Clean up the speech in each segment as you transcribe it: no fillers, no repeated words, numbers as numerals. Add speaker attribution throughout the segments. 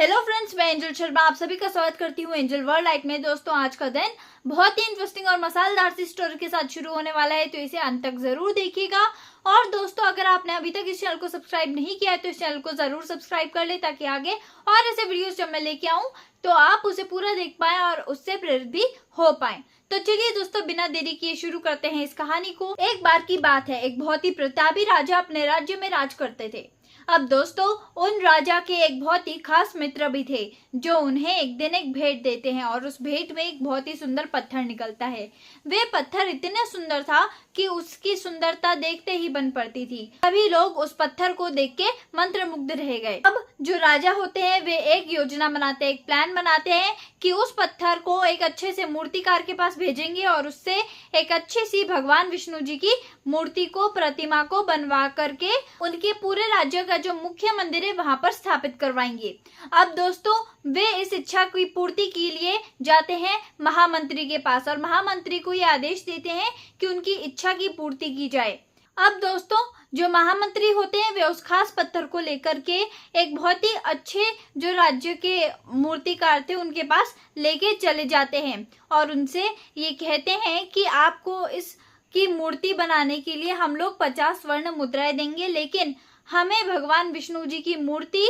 Speaker 1: Hello friends, मैं angel Sharma आप सभी का स्वागत करती हूँ एंजल वर्ल्ड लाइट में। दोस्तों, आज का दिन बहुत ही इंटरेस्टिंग और मसालेदार सी स्टोरी के साथ शुरू होने वाला है, तो इसे अंत तक जरूर देखिएगा। और दोस्तों, अगर आपने अभी तक इस चैनल को सब्सक्राइब नहीं किया है तो इस चैनल को जरूर सब्सक्राइब कर ले, ताकि आगे और ऐसे वीडियोस जब मैं लेके आऊँ तो आप उसे पूरा देख पाए और उससे प्रेरित भी हो पाए। तो चलिए दोस्तों, बिना देरी किए शुरू करते हैं इस कहानी को। एक बार की बात है, एक बहुत ही प्रतापी राजा अपने राज्य में राज करते थे। अब दोस्तों, उन राजा के एक बहुत ही खास मित्र भी थे, जो उन्हें एक दिन एक भेंट देते हैं और उस भेंट में एक बहुत ही सुंदर पत्थर निकलता है। वे पत्थर इतना सुंदर था कि उसकी सुंदरता देखते ही बन पड़ती थी। सभी लोग उस पत्थर को देख के मंत्रमुग्ध रह गए। अब जो राजा होते हैं वे एक योजना बनाते हैं, एक प्लान बनाते हैं कि उस पत्थर को एक अच्छे से मूर्तिकार के पास भेजेंगे और उससे एक अच्छी सी भगवान विष्णु जी की मूर्ति को, प्रतिमा को बनवा करके उनके पूरे राज्य का जो मुख्य मंदिर है वहां पर स्थापित करवाएंगे। अब दोस्तों, वे इस इच्छा की पूर्ति के लिए जाते हैं महामंत्री के पास और महामंत्री को ये आदेश देते हैं कि उनकी इच्छा की पूर्ति की जाए। अब दोस्तों, जो महामंत्री होते हैं वे उस खास पत्थर को लेकर के एक बहुत ही अच्छे जो राज्य के मूर्तिकार थे उनके पास लेके चले जाते हैं और उनसे ये कहते हैं कि आपको इस की मूर्ति बनाने के लिए हम लोग 50 स्वर्ण मुद्राएं देंगे, लेकिन हमें भगवान विष्णु जी की मूर्ति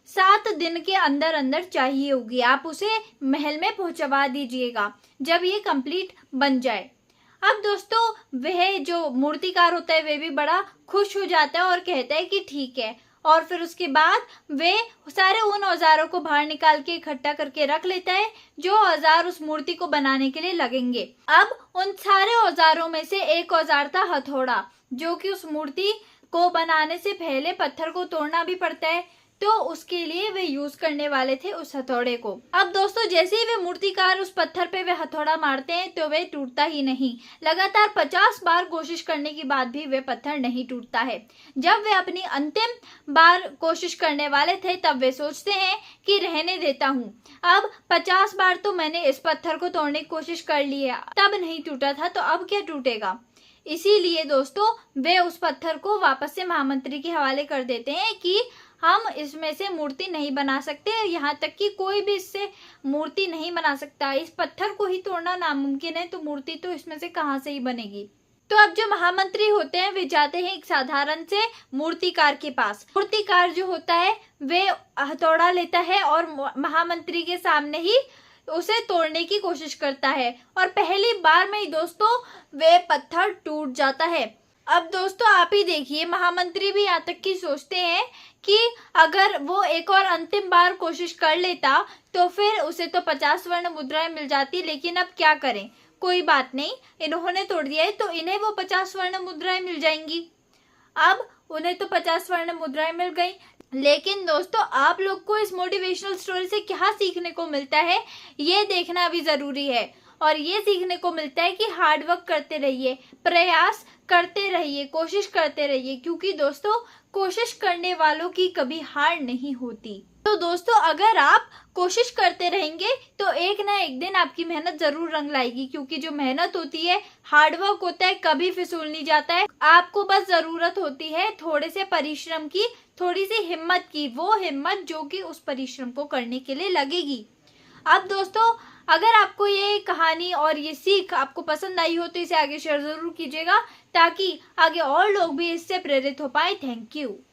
Speaker 1: 7 दिन के अंदर अंदर चाहिए होगी। आप उसे महल में पहुंचवा दीजिएगा जब ये कंप्लीट बन जाए। अब दोस्तों, वह जो मूर्तिकार होता है वे भी बड़ा खुश हो जाता है और कहता है कि ठीक है। और फिर उसके बाद वे सारे उन औजारों को बाहर निकाल के इकट्ठा करके रख लेता है जो औजार उस मूर्ति को बनाने के लिए लगेंगे। अब उन सारे औजारों में से एक औजार था हथौड़ा, जो कि उस मूर्ति को बनाने से पहले पत्थर को तोड़ना भी पड़ता है, तो उसके लिए वे यूज करने वाले थे उस हथौड़े को। अब दोस्तों, जैसे ही वे मूर्तिकार उस पत्थर पे वे हथौड़ा मारते हैं तो वे टूटता ही नहीं। लगातार 50 बार कोशिश करने के बाद भी वे पत्थर नहीं टूटता है। जब वे अपनी अंतिम बार कोशिश करने वाले थे तब वे सोचते हैं कि रहने देता हूँ। अब 50 बार तो मैंने इस पत्थर को तोड़ने की कोशिश कर ली है, तब नहीं टूटा था, तो अब क्या टूटेगा। इसीलिए दोस्तों, वे उस पत्थर को वापस से महामंत्री के हवाले कर देते हैं कि हम इसमें से मूर्ति नहीं बना सकते, यहाँ तक कि कोई भी इससे मूर्ति नहीं बना सकता। इस पत्थर को ही तोड़ना नामुमकिन है, तो मूर्ति तो इसमें से कहाँ से ही बनेगी। तो अब जो महामंत्री होते हैं वे जाते हैं एक साधारण से मूर्तिकार के पास। मूर्तिकार जो होता है वे हथौड़ा लेता है और महामंत्री के सामने ही उसे तोड़ने की कोशिश करता है और पहली बार में ही दोस्तों वे पत्थर टूट जाता है। अब दोस्तों, आप ही देखिए, महामंत्री भी यहाँ तक की सोचते हैं कि अगर वो एक और अंतिम बार कोशिश कर लेता तो फिर उसे तो 50 स्वर्ण मुद्राएं मिल जाती, लेकिन अब क्या करें। कोई बात नहीं, इन्होंने तोड़ दिया है तो इन्हें वो 50 स्वर्ण मुद्राएं मिल जाएंगी। अब उन्हें तो 50 स्वर्ण मुद्राएं मिल गई, लेकिन दोस्तों आप लोग को इस मोटिवेशनल स्टोरी से क्या सीखने को मिलता है ये देखना भी जरूरी है। और ये सीखने को मिलता है कि हार्ड वर्क करते रहिए, प्रयास करते रहिए, कोशिश करते रहिए, क्योंकि दोस्तों कोशिश करने वालों की कभी हार नहीं होती। तो दोस्तों, अगर आप कोशिश करते रहेंगे तो एक ना एक दिन आपकी मेहनत जरूर रंग लाएगी, क्योंकि जो मेहनत होती है, हार्ड वर्क होता है, कभी फिसूल नहीं जाता है। आपको बस जरूरत होती है थोड़े से परिश्रम की, थोड़ी सी हिम्मत की, वो हिम्मत जो कि उस परिश्रम को करने के लिए लगेगी। अब दोस्तों, अगर आपको ये कहानी और ये सीख आपको पसंद आई हो तो इसे आगे शेयर जरूर कीजिएगा, ताकि आगे और लोग भी इससे प्रेरित हो पाए। Thank you.